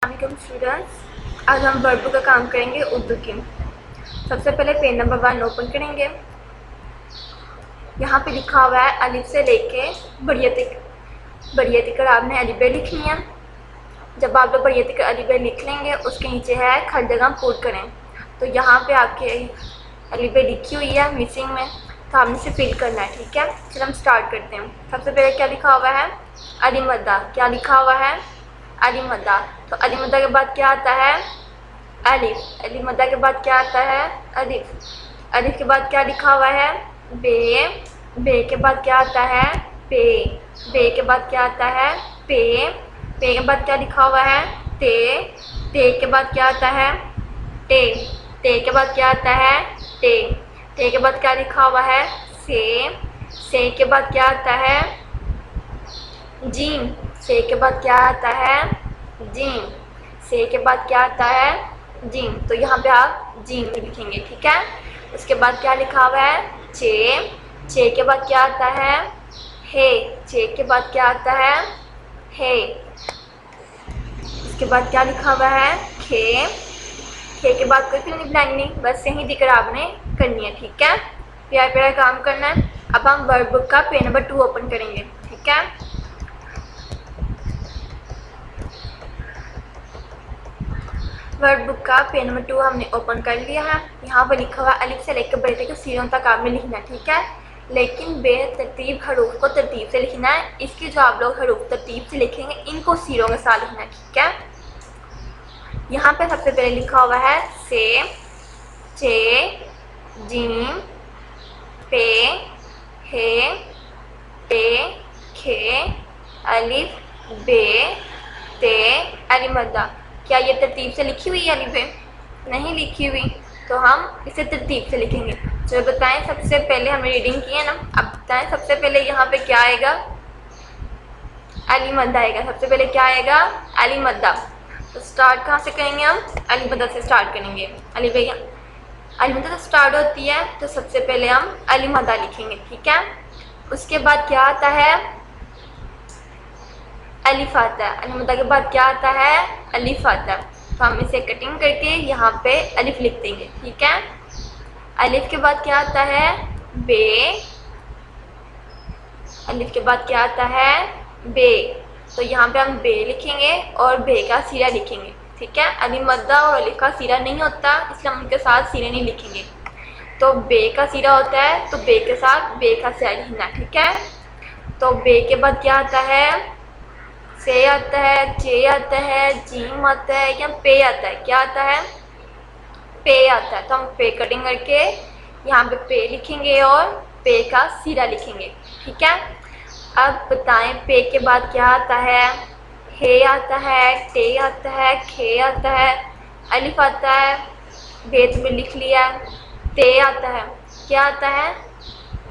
अस्सलाम स्टूडेंट्स, आज हम वर्ब का काम करेंगे उर्दू की। सबसे पहले पेज नंबर 1 ओपन करेंगे। यहाँ पे लिखा हुआ है अलिफ से लेके बढ़िया तक आपने अलिफ बे लिखनी है। जब आप लोग बढ़िया तक अलिफ बे लिख लेंगे, उसके नीचे है खड़ जगह पुट करें। तो यहाँ पे आपके अलिफ बे लिखी हुई है मिसिंग में, तो आपने इसे फिल करना है। ठीक है, चलो हम स्टार्ट करते हैं। सबसे पहले क्या लिखा हुआ है? अली मद्दा। क्या लिखा हुआ है? अली मद्दा। तो अली मद्दा के बाद क्या आता है? अलिफ। अली मद्दा के बाद क्या आता है? अलिफ। अलिफ के बाद क्या लिखा हुआ है? बे। बे के बाद क्या आता है? पे। बे के बाद क्या आता है? पे। पे के बाद क्या लिखा हुआ है? ते। ते के बाद क्या आता है? टे। टे के बाद क्या आता है? टे। टे के बाद क्या लिखा हुआ है? से। से के बाद क्या आता है? जीम। से के बाद क्या आता है? जीम। से के बाद क्या आता है? जीम। तो यहाँ पे आप जीम लिखेंगे। ठीक है, उसके बाद क्या लिखा हुआ है? चे। चे के बाद क्या आता है? हे। चे के बाद क्या आता है? हे। उसके बाद क्या लिखा हुआ है? खे। खे के बाद कोई फिर नहीं बनाएंगे, नहीं, बस यही दिक्कत आपने करनी है। ठीक है, प्यार प्यारा काम करना है। अब हम वर्ब बुक का पेज नंबर 2 ओपन करेंगे। ठीक है, वर्ड बुक का पेज नंबर 2 हमने ओपन कर लिया है। यहाँ पर लिखा हुआ अलिफ से लेकर बे तक सीरों तक आपने लिखना है। ठीक है, लेकिन बेतरतीब हरूफ को तरतीब से लिखना है। इसकी जो आप लोग हरूफ तरतीब से लिखेंगे, इनको सीरों के साथ लिखना है। ठीक है, यहाँ पे सबसे पहले लिखा हुआ है से, चे, जीम, पे, हे, टे, खे, अलिफ, बे, ते, अली मद्दा। क्या ये तरतीब से लिखी हुई है अलिफ बे? नहीं लिखी हुई, तो हम इसे तरतीब से लिखेंगे। चलो बताएं, सबसे पहले हमने रीडिंग की है ना, अब बताएं सबसे पहले यहाँ पे क्या आएगा? अली मद्दा आएगा। सबसे पहले क्या आएगा? अली मद्दा। तो स्टार्ट कहाँ से करेंगे हम? अली मद्दा से स्टार्ट करेंगे। अली भैया अली मद्दा तो स्टार्ट होती है, तो सबसे पहले हम अली मद्दा लिखेंगे। ठीक है, उसके बाद क्या आता है? अलिफ आता है। अली मद्दा के बाद क्या आता है? अलिफ आता है। तो हम इसे कटिंग करके यहाँ पे अलिफ लिख देंगे। ठीक है, अलिफ के बाद क्या आता है? बे। अलिफ के बाद क्या आता है? बे। तो यहाँ पे हम बे लिखेंगे और बे का सीरा लिखेंगे। ठीक है, अली मद्दा और अलिफ का सीरा नहीं होता, इसलिए हम उनके साथ सीरे नहीं लिखेंगे। तो बे का सीरा होता है, तो बे के साथ बे का सीरा लिखना। ठीक है, तो बे के बाद क्या आता है? से आता है, चे आता है, जीम आता है या पे आता है? क्या आता है? पे आता है। तो हम पे कटिंग करके यहाँ पे पे लिखेंगे और पे का सीरा लिखेंगे। ठीक है, अब बताएं पे के बाद क्या आता है? हे आता है, टे आता है, खे आता है, अलिफ आता है, बे में लिख लिया, ते आता है। क्या आता है?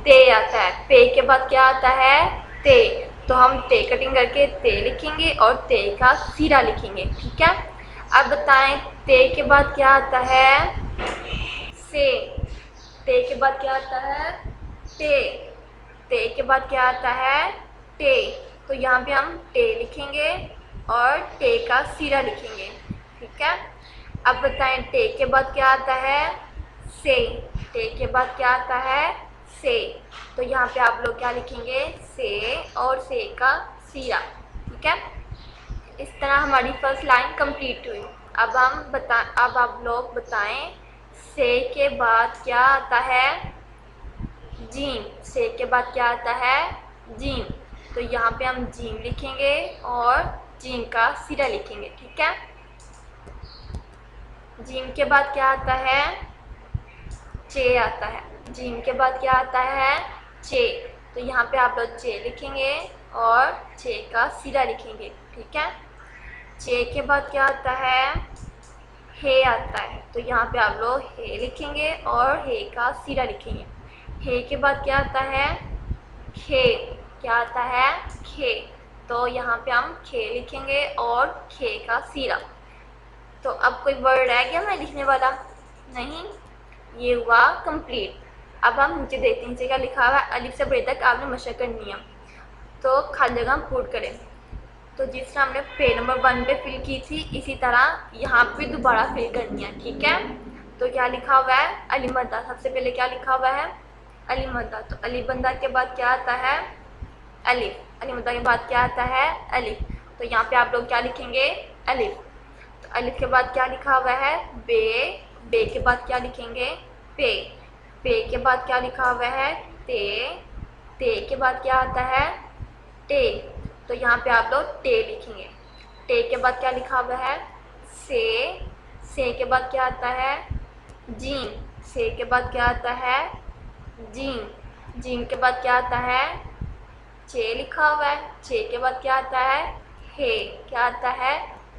ते आता है। पे के बाद क्या आता है? ते। तो हम ते कटिंग करके ते लिखेंगे और ते का सीरा लिखेंगे। ठीक है, अब बताएं ते के बाद क्या आता है? से। ते के बाद क्या आता है? टे। ते के बाद क्या आता है? टे। तो यहाँ पे हम टे लिखेंगे और टे का सीरा लिखेंगे। ठीक है, अब बताएं टे के बाद क्या आता है? से। टे के बाद क्या आता है? से। तो यहाँ पे आप लोग क्या लिखेंगे? से और से का सीरा। ठीक है, इस तरह हमारी फर्स्ट लाइन कंप्लीट हुई। अब आप लोग बताएं से के बाद क्या आता है? जीम। से के बाद क्या आता है? जीम। तो यहाँ पे हम जीम लिखेंगे और जीम का सीरा लिखेंगे। ठीक है, जीम के बाद क्या आता है? चे आता है। जीम के बाद क्या आता है? चे। तो यहाँ पे आप लोग चे लिखेंगे और चे का सीरा लिखेंगे। ठीक है, चे के बाद क्या आता है? हे आता है। तो यहाँ पे आप लोग हे लिखेंगे और हे का सीरा लिखेंगे। हे के बाद क्या आता है? खे। क्या आता है? खे। तो यहाँ पे हम खे लिखेंगे और खे का सीरा। तो अब कोई वर्ड रह गया मैं लिखने वाला? नहीं, ये हुआ कंप्लीट। अब हम नीचे देखते हैं, नीचे क्या लिखा हुआ है? अलिफ से बे तक आपने मशक करनी है। तो खाली जगह हम पुट करें। तो जिस तरह हमने पेज नंबर 1 पे फिल की थी इसी तरह यहाँ पे दोबारा फिल करनी है, ठीक है। तो क्या लिखा हुआ है, अलीमद्दा। सबसे पहले क्या लिखा हुआ है, अलीमद्दा। तो अलीमद्दा के बाद क्या आता है, अलिफ। अलीमद्दा के बाद क्या आता है, अलिफ। तो यहाँ पे आप लोग क्या लिखेंगे, अलिफ। तो अलिफ के बाद क्या लिखा हुआ है, बे। बे के बाद क्या लिखेंगे, पे। पे के बाद क्या लिखा हुआ है, ते। ते के बाद क्या आता है, टे। तो यहाँ पे आप लोग टे लिखेंगे। टे के बाद क्या लिखा हुआ है, से। से के बाद क्या आता है, जीन। से के बाद क्या आता है, जीन। जीन के बाद क्या आता है, चे लिखा हुआ है। चे के बाद क्या आता है, हे। क्या आता है,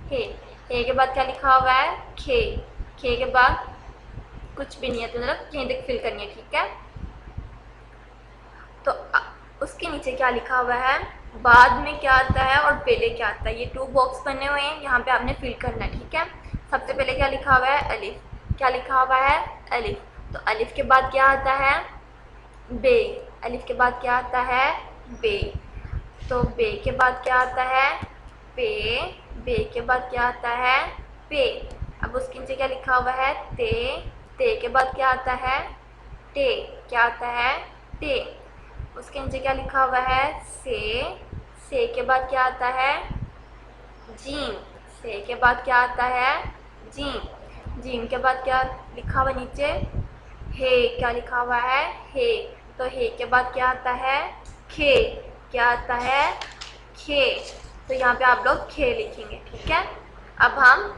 हे। हे के बाद क्या लिखा हुआ है, खे। खे के बाद कुछ भी नहीं है, तो मतलब यहीं तक फिल करनी है, ठीक है। तो उसके नीचे क्या लिखा हुआ है, बाद में क्या आता है और पहले क्या आता है। ये 2 बॉक्स बने हुए हैं, यहाँ पे आपने फिल करना है, ठीक है। सबसे पहले क्या लिखा हुआ है, अलिफ। क्या लिखा हुआ है, अलिफ। तो अलिफ के बाद क्या आता है, बे। अलिफ के बाद क्या आता है, बे। तो बे के बाद क्या आता है, पे। बे के बाद क्या आता है, पे। अब उसके नीचे क्या लिखा हुआ है, ते। ते के बाद क्या आता है, टे। क्या आता है, टे। उसके नीचे क्या लिखा हुआ है, से। से के बाद क्या आता है, जीन। से के बाद क्या आता है, जीन। जीन के बाद क्या लिखा हुआ नीचे, हे। क्या लिखा हुआ है, हे। तो हे के बाद क्या आता है, खे। क्या आता है, खे। तो यहाँ पे आप लोग खे लिखेंगे, ठीक है। अब हम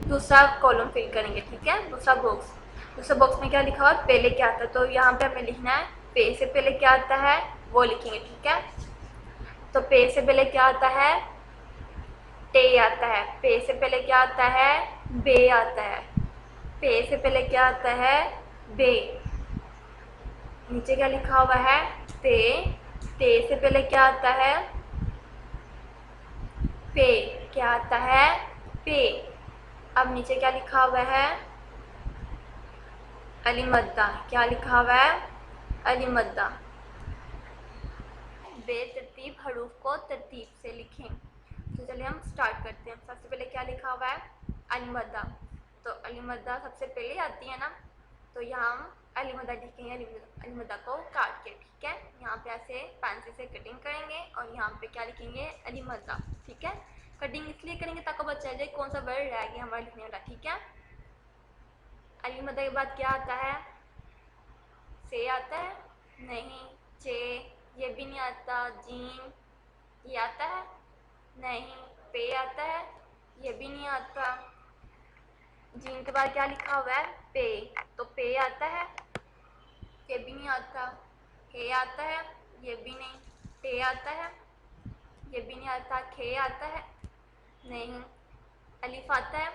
दूसरा कॉलम फिल करेंगे, ठीक है। दूसरा बॉक्स, दूसरे बॉक्स में क्या लिखा हुआ है, पहले क्या आता है। तो यहाँ पे हमें लिखना है, पे से पहले क्या आता है वो लिखेंगे, ठीक है। तो पे से पहले क्या आता है, टे आता है। पे से पहले क्या आता है, बे आता है। पे से पहले क्या आता है, बे। नीचे क्या लिखा हुआ है, ते। ते से पहले क्या आता है, पे। क्या आता है, पे। अब नीचे क्या लिखा हुआ है, अलीमद्दा। क्या लिखा हुआ है, अलीमद्दा। बेतरतीब हरूफ को तरतीब से लिखें। तो चलिए हम स्टार्ट करते हैं। सबसे पहले क्या लिखा हुआ है, अलीमद्दा। तो अलीमद्दा सबसे पहले आती है ना, तो यहाँ हम अलीमद्दा लिखेंगे, अलीमद्दा को काट के, ठीक है। यहाँ पे ऐसे पेंसिल से कटिंग करेंगे और यहाँ पे क्या लिखेंगे, अलीमद्दा, ठीक है। कटिंग इसलिए करेंगे ताकि पता चल जाए कौन सा वर्ड रह गया हमारा लिखने वाला, ठीक है। अलीमद्दा के बाद क्या आता है, से आता है, नहीं। चे, ये भी नहीं आता। जीन, ये आता है, नहीं। पे आता है, ये भी नहीं आता। जीन के बाद क्या लिखा हुआ है, पे। तो पे आता है, ये भी नहीं आता। हे आता है, ये भी नहीं। टे आता है, ये भी नहीं आता। खे आता है, नहीं। अलिफ आता है,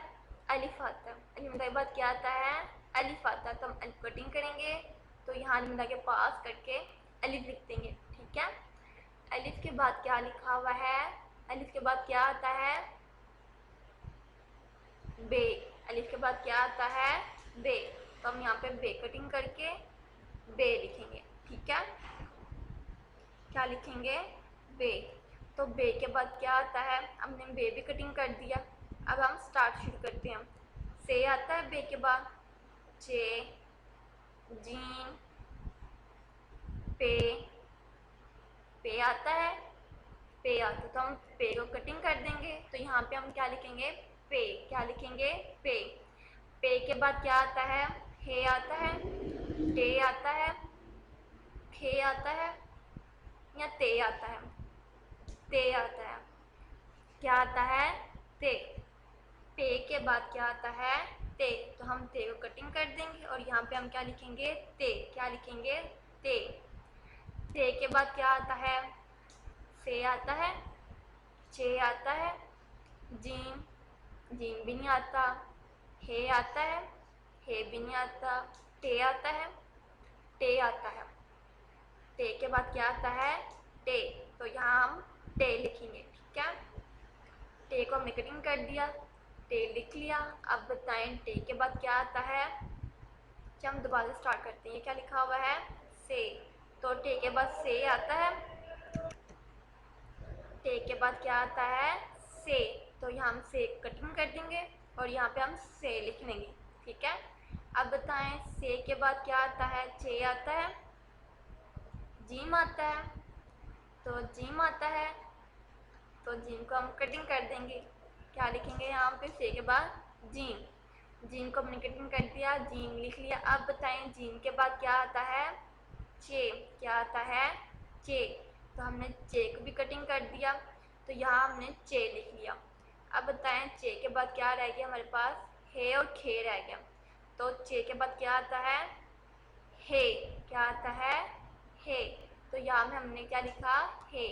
अलिफ आता है। अलिमदा के बाद क्या आता है, अलिफ आता है। तो हम अलिफ कटिंग करेंगे, तो यहाँ अलिमदा के पास करके अलिफ लिख देंगे, ठीक है। अलिफ के बाद क्या लिखा हुआ है, अलिफ के बाद क्या आता है, बे। अलिफ के बाद क्या आता है, बे। तो हम यहाँ पे बे कटिंग करके बे लिखेंगे, ठीक है। क्या लिखेंगे, बे। तो बे के बाद क्या आता है, हमने बे भी कटिंग कर दिया। अब हम स्टार्ट शुरू करते हैं। से आता है बे के बाद, चे, जीन, पे। पे आता है, पे आता है। तो हम पे को कटिंग कर देंगे। तो यहाँ पे हम क्या लिखेंगे, पे। क्या लिखेंगे, पे। पे के बाद क्या आता है, हे आता है, टे आता है, खे आता है या ते आता है, ते आता है। क्या आता है, ते। पे के बाद क्या आता है, ते। तो हम ते को कटिंग कर देंगे और यहाँ पे हम क्या लिखेंगे, ते। क्या लिखेंगे, ते। ते के बाद क्या आता है, से आता है, चे आता है, जीन। जीन भी नहीं आता। हे आता है, हे भी नहीं आता। टे आता है, टे आता है। टे के बाद क्या आता है, टे। तो यहाँ हम टे लिखेंगे, ठीक है। टे को हमने कटिंग कर दिया, टे लिख लिया। अब बताएं टे के बाद क्या आता है। चलिए हम दोबारा से स्टार्ट करते हैं। ये क्या लिखा हुआ है, से। तो टे के बाद से आता है, टे के बाद क्या आता है, से, तो यहाँ हम से कटिंग कर देंगे और यहाँ पे हम से लिख लेंगे। ठीक है, अब बताएं से के बाद क्या आता है? चे आता है, जीम आता है, तो जीम आता है, तो जीम को हम कटिंग कर देंगे। क्या लिखेंगे यहाँ पे? से के बाद जीम, जीम को हमने कटिंग कर दिया, जीम लिख लिया। अब बताएं जीम के बाद क्या आता है? चे। क्या आता है? चे, तो हमने चे को भी कटिंग कर दिया, तो यहाँ हमने चे लिख लिया। अब बताएं चे के बाद क्या रह गया हमारे पास? हे और खे रह गया, तो चे के बाद क्या आता है? हे। क्या आता है? हे, तो यहाँ में हमने क्या लिखा? हे।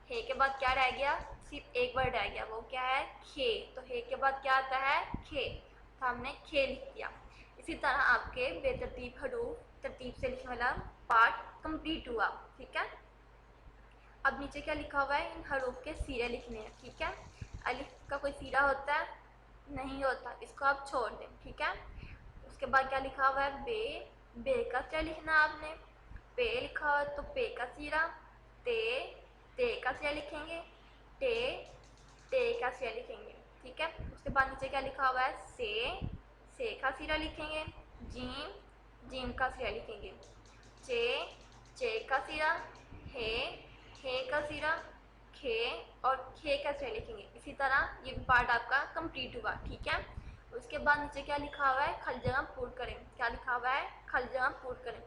हे के बाद क्या रह गया? सिर्फ एक वर्ड रह गया, वो क्या है? खे, तो हे के बाद क्या आता है? खे, तो हमने खे लिख दिया। इसी तरह आपके बेतरतीब हरूफ तरतीब से लिखने वाला पार्ट कंप्लीट हुआ। ठीक है, अब नीचे क्या लिखा हुआ है? इन हरूफ के सिरे लिखने हैं। ठीक है, अलिफ का कोई सिरा होता है? नहीं होता, इसको आप छोड़ दें। ठीक है, उसके बाद क्या लिखा हुआ है? बे। बे का सिरा लिखना आपने। पे लिखा हुआ है तो पे का सिरा, ते, ते का सिरा लिखेंगे, टे, टे का सिरा लिखेंगे। ठीक है, उसके बाद नीचे क्या लिखा हुआ है? से का सिरा लिखेंगे, जीम, जीम का सिरा लिखेंगे, चे, चे का सिरा, हे का सिरा, खे और खे का सिरा लिखेंगे। इसी तरह ये पार्ट आपका कंप्लीट हुआ। ठीक है, उसके बाद नीचे क्या लिखा हुआ है? खल जगह पूर करें। क्या लिखा हुआ है? खल जगह पूर करें।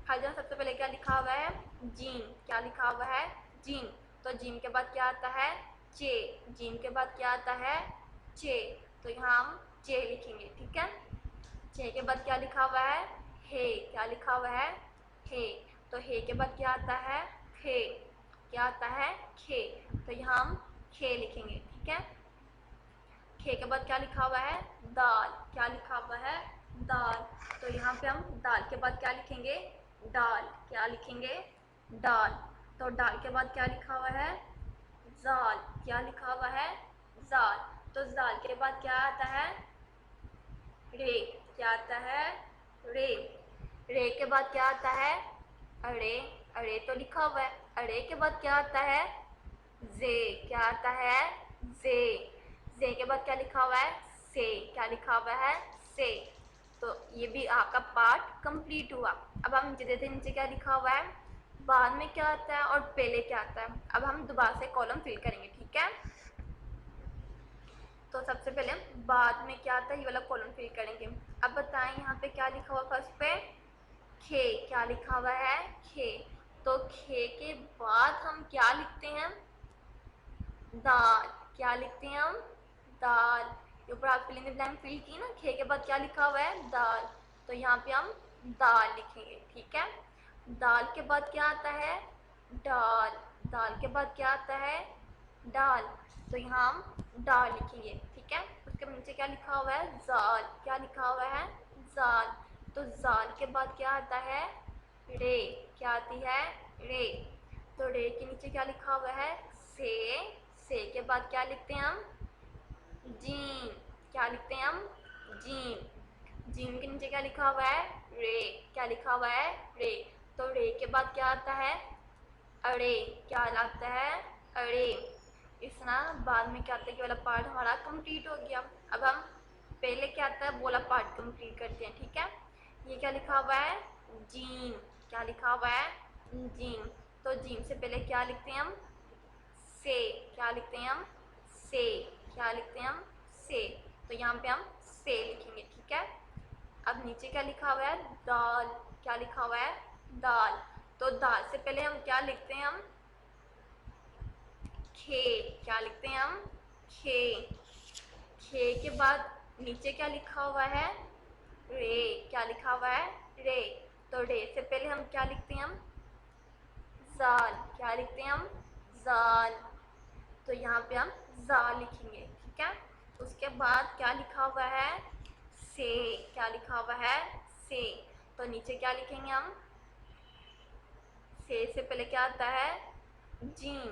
खल जगह सबसे पहले क्या लिखा हुआ है? जीम। क्या लिखा हुआ है? जीम, तो जीम के बाद क्या आता है? चे। जीम के बाद क्या आता है? चे, तो यहाँ हम चे लिखेंगे। ठीक है, चे के बाद क्या लिखा हुआ है? हे। क्या लिखा हुआ है? हे, तो हे के बाद क्या आता है? खे। क्या आता है? खे, तो यहाँ हम खे लिखेंगे। ठीक है, खे के बाद क्या लिखा हुआ है? दाल। क्या लिखा हुआ है? दाल, तो यहाँ पे हम दाल के बाद क्या लिखेंगे? डाल। क्या लिखेंगे? डाल, तो डाल के बाद क्या लिखा हुआ है? जाल। क्या लिखा हुआ है? जाल, तो जाल के बाद क्या आता है? रे। क्या आता है? रे। रे के बाद क्या आता है? अरे। अरे तो लिखा हुआ है, अरे के बाद क्या आता है? जे। क्या आता है? जे। जे के बाद क्या लिखा हुआ है? से। क्या लिखा हुआ है? से, तो ये भी आपका पार्ट कंप्लीट हुआ। अब हम नीचे देते हैं, नीचे क्या लिखा हुआ है? बाद में क्या आता है और पहले क्या आता है। अब हम दोबारा से कॉलम फिल करेंगे। ठीक है, तो सबसे पहले बाद में क्या आता है ये वाला कॉलम फिल करेंगे। अब बताएं यहाँ पे क्या लिखा हुआ? फर्स्ट पे खे। क्या लिखा हुआ है? खे, तो खे के बाद हम क्या लिखते हैं? दाल। क्या लिखते हैं हम? दाल, ये ऊपर आप फिलिंग द ब्लैंक फिल की ना, खे के बाद क्या लिखा हुआ है? दाल, तो यहाँ पे हम दाल लिखेंगे। ठीक है, दाल के बाद क्या आता है? दाल। दाल के बाद क्या आता है? डाल, तो यहाँ हम डाल लिखेंगे। ठीक है, उसके नीचे क्या लिखा हुआ है? जाल। क्या लिखा हुआ है? जाल, तो जाल के बाद क्या आता है? रे। क्या आती है? रे, तो रे के नीचे क्या लिखा हुआ है? से के बाद क्या लिखते हैं हम? जीम। क्या लिखते हैं हम? जीम। जीम के नीचे क्या लिखा हुआ है? रे। क्या लिखा हुआ है? रे, तो रे के बाद क्या आता है? अरे। क्या आता है? अरे। इस तरह बाद में क्या आता है कि वाला पार्ट हमारा कंप्लीट हो गया। अब हम पहले क्या आता है वो वाला पार्ट कंप्लीट करते हैं। ठीक है, ये क्या लिखा हुआ है? जीम। क्या लिखा हुआ है? जीम, तो जीम से पहले क्या लिखते हैं हम? से। क्या लिखते हैं हम? से। क्या लिखते हैं हम? से, तो यहाँ पे हम से लिखेंगे। ठीक है, अब नीचे क्या लिखा हुआ है? दाल। क्या लिखा हुआ है? दाल, तो दाल से पहले हम क्या लिखते हैं? हम खे। क्या लिखते हैं हम? खे। खे के बाद नीचे क्या लिखा हुआ है? रे। क्या लिखा हुआ है? रे, तो रे से पहले हम क्या लिखते हैं? हम जाल। क्या लिखते हैं हम? जाल, तो यहाँ पे हम जाल लिखेंगे। ठीक है, उसके बाद क्या लिखा हुआ है? से। क्या लिखा हुआ है? से, तो नीचे क्या लिखेंगे हम? से पहले क्या आता है? जीम,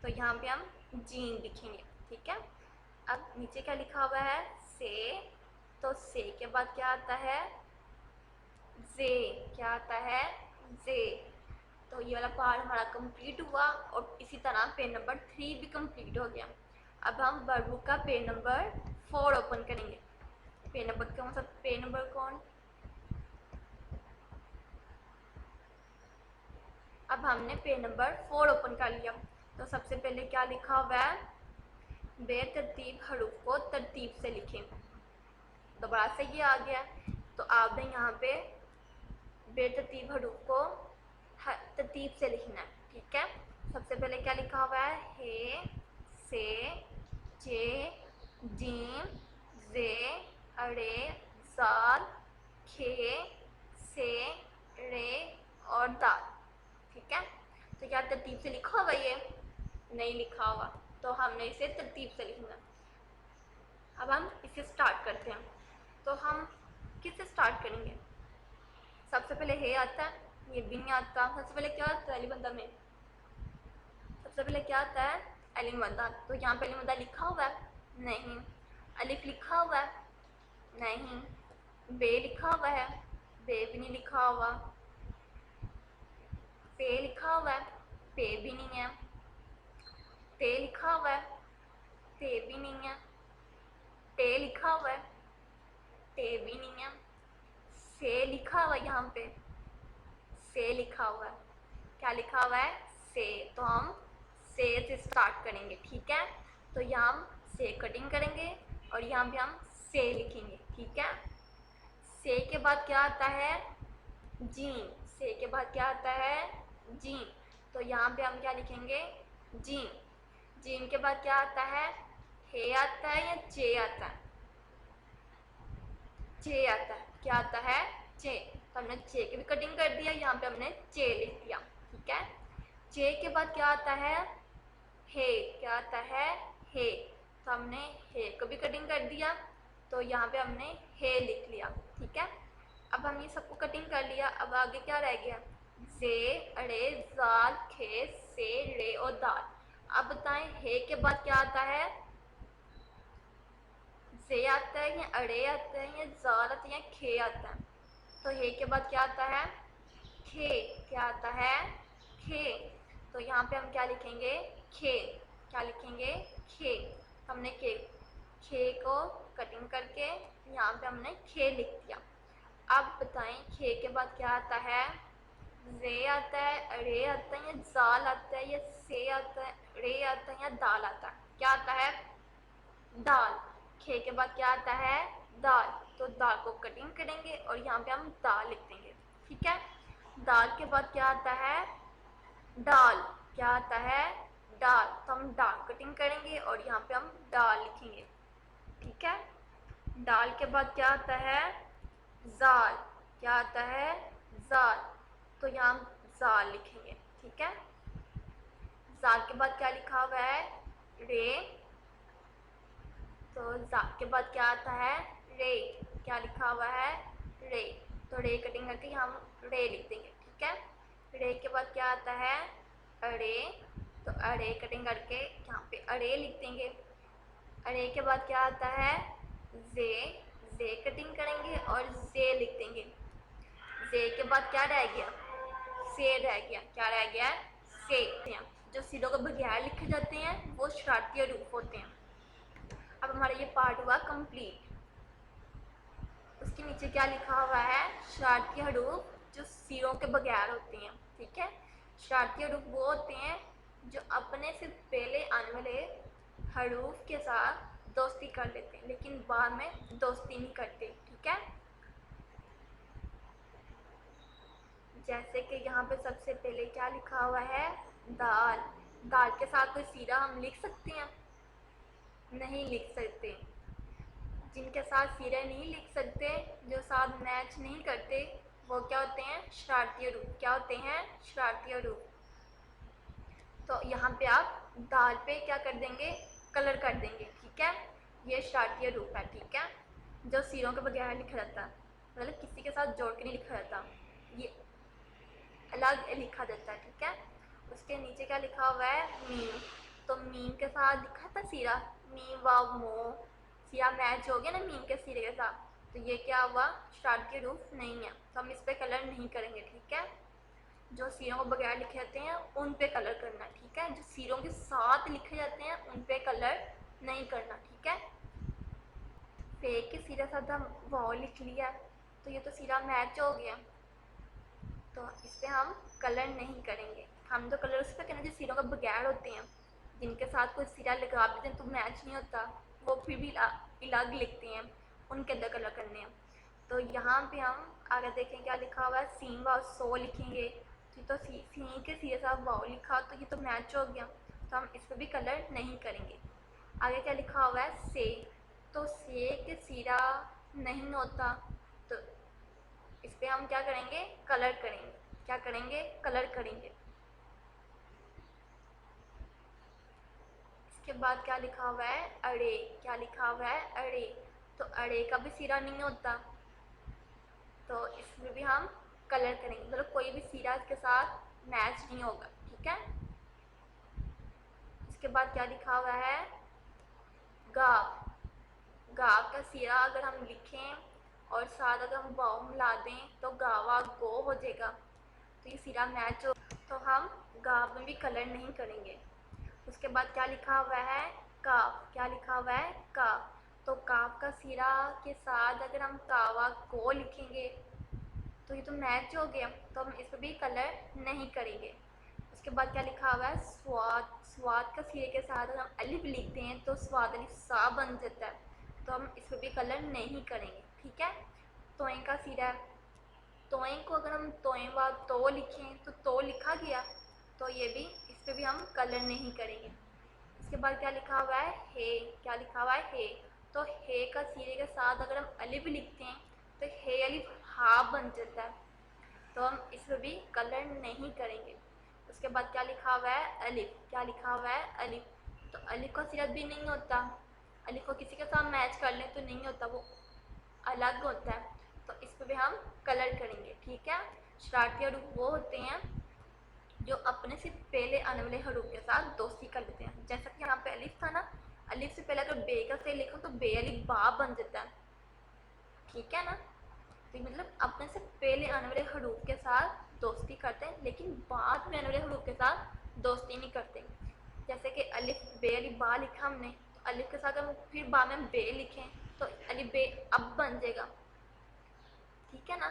तो यहाँ पे हम जीम लिखेंगे। ठीक है, अब नीचे क्या लिखा हुआ है? से, तो से के बाद क्या आता है? जे। क्या आता है? जे, तो ये वाला पार्ट हमारा कंप्लीट हुआ और इसी तरह पेन नंबर 3 भी कंप्लीट हो गया। अब हम वर्कबुक का पेज नंबर 4 ओपन करेंगे। पेज नंबर कौन सा, पेज नंबर कौन, अब हमने पेज नंबर 4 ओपन कर लिया। तो सबसे पहले क्या लिखा हुआ है, बेतरतीब हरूफ को तरतीब से लिखें। दोबारा से ये आ गया, तो आपने यहाँ पे बेतरतीब हरूफ को तरतीब से लिखना है, ठीक है। सबसे पहले क्या लिखा हुआ है, हे, से, चे, जीम, जे, अरे, जाल, खे, से, रे और दाल, ठीक है। तो क्या तरतीब से लिखा हुआ, ये नहीं लिखा हुआ, तो हमने इसे तरतीब से लिखना। अब हम इसे स्टार्ट करते हैं। तो हम किससे स्टार्ट करेंगे, सबसे पहले हे आता है, ये भी नहीं आता। सबसे पहले क्या आता है अली बंदा में, सबसे पहले क्या आता है, अलिफ मद्दा। तो यहाँ पे अलिफ मद्दा लिखा हुआ है, नहीं। अलिफ लिखा हुआ है, नहीं। बे लिखा हुआ है, बे भी नहीं लिखा हुआ। पे लिखा हुआ है, पे भी नहीं है। ते लिखा हुआ है, ते भी नहीं है। टे लिखा हुआ है, टे भी नहीं है। से लिखा हुआ है, यहाँ पे से लिखा हुआ है, क्या लिखा हुआ है, से। तो हम से स्टार्ट करेंगे, ठीक है। तो यहाँ हम से कटिंग करेंगे और यहाँ पे हम से लिखेंगे, ठीक है। से के बाद क्या आता है, जीम। से के बाद क्या आता है, जीम। तो यहाँ पे हम क्या लिखेंगे, जीम। जीम के बाद क्या आता है, हे आता है या चे आता है, चे आता है, क्या आता है, चे। तो हमने चे की भी कटिंग कर दिया, यहाँ पे हमने चे लिख दिया, ठीक है। चे के बाद क्या आता है, हे, क्या आता है, हे। तो हमने हे को भी कटिंग कर दिया, तो यहाँ पे हमने हे लिख लिया, ठीक है। अब हम ये सबको कटिंग कर लिया, अब आगे क्या रह गया, जे, अरे, जाल, खे, से, रे और दाल। अब बताएं हे के बाद क्या आता है, जे आता है या अरे आता है या जाल आता है या खे आता है। तो हे के बाद क्या आता है, खे, क्या आता है, खे। तो यहाँ पे हम क्या लिखेंगे, खे, क्या लिखेंगे, खे। हमने खे को कटिंग करके यहाँ पे हमने खे लिख दिया। अब बताएं खे के बाद क्या आता है, जे आता है, अरे आता है या जाल आता है या से आता है, रे आता है या दाल आता है, क्या आता है, दाल। खे के बाद क्या आता है, दाल। तो दाल को कटिंग करेंगे और यहाँ पे हम दाल लिख देंगे, ठीक है। दाल के बाद क्या आता है, दाल, क्या आता है, दाल। तो हम दाल कटिंग करेंगे और यहाँ पे हम दाल लिखेंगे, ठीक है। दाल के बाद क्या आता है, जाल, क्या आता है, जाल। तो यहाँ हम जाल लिखेंगे, ठीक है। जाल के बाद क्या लिखा हुआ है, रे। तो जा के बाद क्या आता है, रे, क्या लिखा हुआ है, रे। तो रे कटिंग करके हम रे लिख देंगे, ठीक है। रे के बाद क्या आता है, अरे। तो अरे कटिंग करके यहाँ पे अरे लिख देंगे। अरे के बाद क्या आता है, जे कटिंग करेंगे और जे लिख देंगे। जे के बाद क्या रह गया, से रह गया, क्या रह गया, से। जो सिरों के बगैर लिखे जाते हैं वो शरारती हरूफ होते हैं। अब हमारा ये पार्ट हुआ कंप्लीट। उसके नीचे क्या लिखा हुआ है, शरारती हरूफ जो सिरों के बगैर होते हैं, ठीक है। शरारती हरूफ वो होते हैं जो अपने से पहले आने वाले हरूफ के साथ दोस्ती कर लेते हैं लेकिन बाद में दोस्ती नहीं करते, ठीक है। जैसे कि यहाँ पे सबसे पहले क्या लिखा हुआ है, दाल। दाल के साथ कोई सीरा हम लिख सकते हैं, नहीं लिख सकते। जिनके साथ सीरे नहीं लिख सकते, जो साथ मैच नहीं करते, वो क्या होते हैं, शरारती हरूफ। क्या होते हैं, शरारती हरूफ। तो यहाँ पे आप दाल पे क्या कर देंगे, कलर कर देंगे, ठीक है। ये शरारती हरूफ है, ठीक है, जो सीरों के बगैर लिखा जाता है, मतलब किसी के साथ जोड़ के नहीं लिखा जाता, ये अलग लिखा जाता है, ठीक है। उसके नीचे क्या लिखा हुआ है, मीम। तो मीम के साथ लिखा था सीरा, मीम वाव मो, सीरा मैच हो गया ना मीम के सीरे के साथ। तो ये क्या हुआ, शरारती हरूफ नहीं है, तो हम इस पर कलर नहीं करेंगे, ठीक है। जो सीरों को बगैर लिखे जाते हैं उन पे कलर करना है, ठीक है। जो सीरों के साथ लिखे जाते हैं उन पे कलर नहीं करना, ठीक है। फे के सीधा साधा वाव लिख लिया, तो ये तो सीधा मैच हो गया। तो इस पर हम कलर नहीं करेंगे। हम तो कलर उस पर करना जो सिरों का बगैर होते हैं, जिनके साथ कोई सिरा लगा देते हैं तो मैच नहीं होता, वो फिर भी अलग लिखते हैं, उनके अंदर कलर करने हैं। तो यहाँ पे हम आगे देखें क्या लिखा हुआ है, सीन वाव सो लिखेंगे। तो सी के सीधे साथ वाव लिखा, तो ये तो मैच हो गया, तो हम इस पर भी कलर नहीं करेंगे। आगे क्या लिखा हुआ है, से, तो से के सिरा नहीं होता, तो इस पर हम क्या करेंगे, कलर करेंगे। क्या करेंगे, कलर करेंगे। इसके बाद क्या लिखा हुआ है, अड़े। क्या लिखा हुआ है, अड़े, तो अड़े का भी सिरा नहीं होता, तो इसमें भी हम कलर करेंगे, मतलब कोई भी सिरा इसके साथ मैच नहीं होगा, ठीक है। इसके बाद क्या लिखा हुआ है, गाव। गाव का सिरा अगर हम लिखें और साथ अगर हम वाव मिला दें तो गावा गो हो जाएगा, तो ये सिरा मैच हो, तो हम गाव में भी कलर नहीं करेंगे। उसके बाद क्या लिखा हुआ है, काफ। क्या लिखा हुआ है, काफ, तो काफ का सिरा के साथ अगर हम कावा को लिखेंगे तो ये तो मैच हो गया, तो हम इस पर भी कलर नहीं करेंगे। उसके बाद क्या लिखा हुआ है, स्वाद। स्वाद का सिरे के साथ अगर हम अलिफ लिखते हैं तो स्वाद अलिफ सा बन जाता है, तो हम इस पर भी कलर नहीं करेंगे, ठीक है। तोएं का सिरा है, तोएं को अगर हम तोएं व तो लिखें तो लिखा गया, तो ये भी इस पर भी हम कलर नहीं करेंगे। इसके बाद क्या लिखा हुआ है, हे। क्या लिखा हुआ है, हे, तो हे का सिरे के साथ अगर हम अलिफ लिखते हैं तो हे अलिफ हा बन जाता है, तो हम इस पर भी कलर नहीं करेंगे। उसके बाद क्या लिखा हुआ है, अलिफ। क्या लिखा हुआ है, अलिफ, तो अलिफ का सिरा भी नहीं होता, अलिफ को किसी के साथ मैच कर लें तो नहीं होता, वो अलग होता है, तो इस पर भी हम कलर करेंगे, ठीक है। शरारती हरूफ वो होते हैं जो अपने से पहले आने वाले हरूफ के साथ दोस्ती कर लेते हैं, जैसा कि यहाँ पे अलिफ था ना, अलिफ से पहले अगर बे का से लिखो तो बे अलिफ बा बन जाता है, ठीक है ना। तो मतलब अपने से पहले आने वाले हरूफ के साथ दोस्ती करते हैं, लेकिन बाद में आने वाले हरूफ के साथ दोस्ती नहीं करते। जैसे कि अलिफ बे अलिफ बा लिखा हमने, तो अलिफ के साथ हम फिर बा में बे लिखें तो अलिफ बे अब बन जाएगा, ठीक है ना।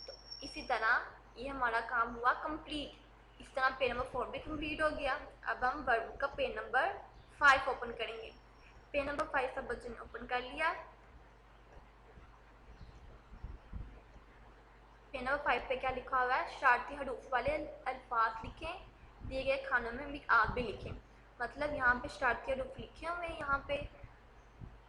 तो इसी तरह ये हमारा काम हुआ कंप्लीट। इस तरह पेज नंबर 4 भी कंप्लीट हो गया। अब हम वर्ब का पेज नंबर 5 ओपन करेंगे। पेज नंबर 5 सब बच्चों ने ओपन कर लिया। पेज नंबर 5 पे क्या लिखा हुआ है, शरारती हरूफ वाले अल्फाज लिखें, दिए गए खानों में भी आप भी लिखें। मतलब यहाँ पे शरारती हरूफ लिखे हुए हैं यहाँ पे,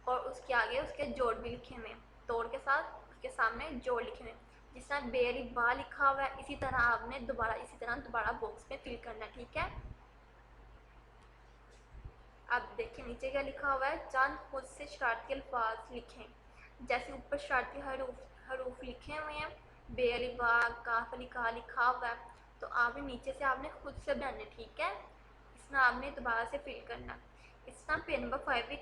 और उसके आगे उसके जोड़ भी लिखे हुए हैं, तोड़ के साथ उसके सामने जोड़ लिखे हुए हैं। जिस तरह बेरी बा लिखा हुआ है, इसी तरह आपने इसी तरह दोबारा बॉक्स में फिल करना, ठीक है। अब देखिए नीचे क्या लिखा हुआ है, चंद खुद से शरारती अल्फाज लिखें। जैसे ऊपर शरारती हरूफ लिखे हुए हैं, बेरी बा काफ अली का लिखा हुआ है, तो आपने नीचे से आपने खुद से बनाने, ठीक है। इसमें आपने दोबारा से फिल करना। इस तरह पेज नंबर 5